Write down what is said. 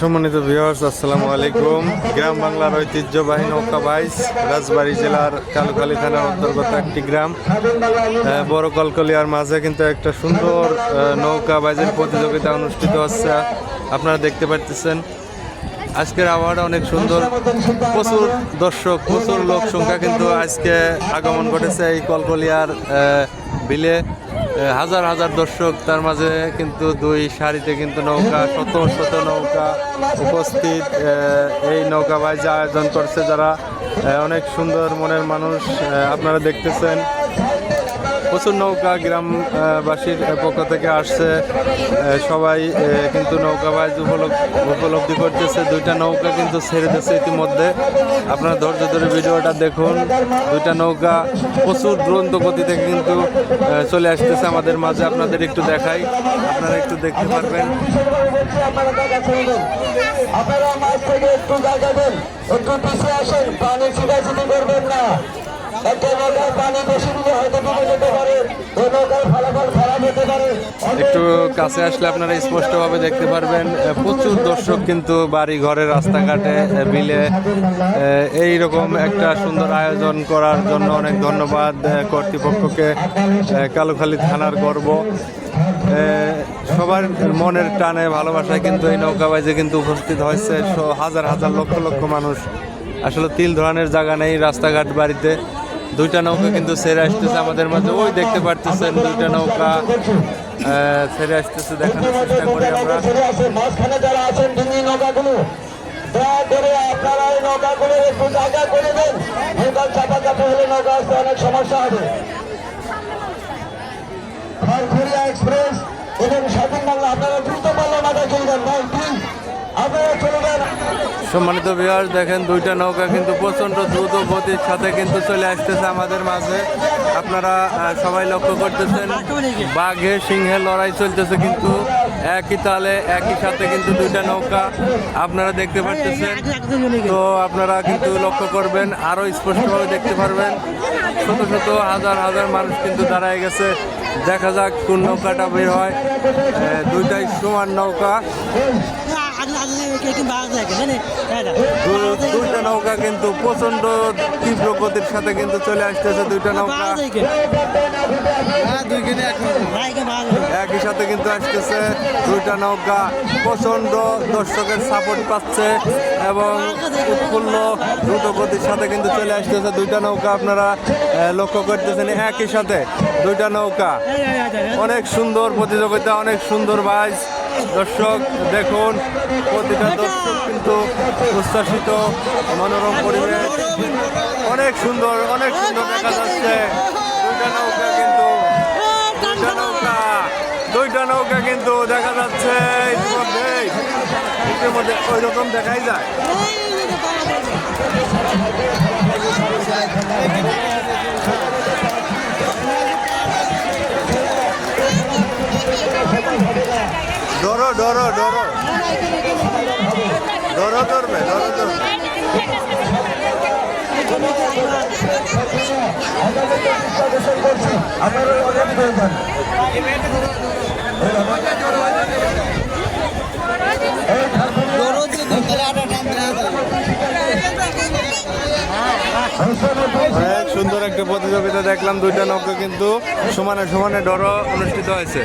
সম্মানিত ভিউয়ার্স, আসসালামু আলাইকুম। গ্রাম বাংলার ঐতিহ্যবাহী নৌকা বাইচ রাজবাড়ী জেলার কালুখালী থানার অন্তর্গত একটি গ্রাম বড় কলকলিয়ার মাঝে কিন্তু একটা সুন্দর নৌকা বাইচের প্রতিযোগিতা অনুষ্ঠিত হচ্ছে। আপনারা দেখতে পাচ্ছেন আজকের আবহাওয়াটা অনেক সুন্দর, প্রচুর দর্শক, প্রচুর লোক সংখ্যা কিন্তু আজকে আগমন ঘটেছে এই কলকলিয়ার বিলে। হাজার হাজার দর্শক, তার মাঝে কিন্তু দুই সারিতে কিন্তু নৌকা, শত শত নৌকা উপস্থিত। এই নৌকা বাইচ আয়োজন করছে যারা, অনেক সুন্দর মনের মানুষ। আপনারা দেখতেছেন প্রচুর নৌকা গ্রামবাসীর পক্ষ থেকে আসছে, সবাই কিন্তু নৌকা বাইচ উপলব্ধি করতেছে। দুইটা নৌকা কিন্তু ছেড়ে দিচ্ছে ইতিমধ্যে। আপনারা ধৈর্য ধরে ভিডিওটা দেখুন। দুইটা নৌকা প্রচুর দ্রুত গতিতে কিন্তু চলে আসতেছে আমাদের মাঝে। আপনাদের একটু দেখাই, আপনারা একটু দেখতে পারবেন। একটু কাছে আসলে আপনারা স্পষ্টভাবে দেখতে পারবেন প্রচুর দর্শক কিন্তু বাড়ি ঘরে, রাস্তাঘাটে, বিলে এই রকম একটা সুন্দর আয়োজন করার জন্য অনেক ধন্যবাদ কর্তৃপক্ষকে। কালুখালী থানার গর্ব, সবার মনের টানে ভালোবাসায় কিন্তু এই নৌকা বাইচে কিন্তু উপস্থিত হয়েছে হাজার হাজার লক্ষ লক্ষ মানুষ। আসলে তিল ধরানোর জায়গা নেই রাস্তাঘাট বাড়িতে। দুইটা নৌকা কিন্তু ছেড়ে আসতেছে আমাদের মাঝে, ওই দেখতে পারতেছেন দুইটা নৌকা ছেড়ে আসতেছে। দেখানোর চেষ্টা করি আমরা। অনেক সমস্যা হবে। এক্সপ্রেস এবং স্বাধীন বাংলা, আপনারা দ্রুত পাল্লা নৌকা চলবেন ভাই, প্লিজ আপনারা চলে যান। সম্মানিত ভিউয়ার্স, দেখেন দুইটা নৌকা কিন্তু প্রচণ্ড দ্রুত গতির সাথে কিন্তু চলে আসতেছে আমাদের মাঝে। আপনারা সবাই লক্ষ্য করতেছেন বাঘে সিংহের লড়াই চলতেছে কিন্তু একই তালে একই সাথে কিন্তু দুইটা নৌকা আপনারা দেখতে পাচ্ছেন। তো আপনারা কিন্তু লক্ষ্য করবেন, আরও স্পষ্টভাবে দেখতে পারবেন। শত শত হাজার হাজার মানুষ কিন্তু দাঁড়ায় গেছে। দেখা যাক কোন নৌকাটা বের হয়। দুইটাই সমান নৌকা, দুইটা নৌকা কিন্তু প্রচন্ড তীব্র গতির সাথে কিন্তু চলে আসতেছে। দুইটা নৌকা একই সাথে কিন্তু আসতেছে। দুইটা নৌকা প্রচন্ড দর্শকের সাপোর্ট পাচ্ছে এবং উৎফুল্ল দ্রুত গতির সাথে কিন্তু চলে আসতেছে। দুইটা নৌকা আপনারা লক্ষ্য করতেছেন একই সাথে। দুইটা নৌকা, অনেক সুন্দর প্রতিযোগিতা, অনেক সুন্দর বাইচ। দর্শক দেখুন, প্রতিটা দর্শক কিন্তু উচ্ছ্বাসিত, মনোরম পরিবেশ, অনেক সুন্দর, অনেক সুন্দর দেখা যাচ্ছে। দুইটা নৌকা কিন্তু দেখা যাচ্ছে ইতিমধ্যে ওই রকম দেখাই যায়। ডরো ডরো ডরো ডরো ধরবে, ডরো ধরবে। অনেক সুন্দর একটা প্রতিযোগিতা দেখলাম। দুইটা নৌকা কিন্তু সমানে সমানে ডরো অনুষ্ঠিত হয়েছে।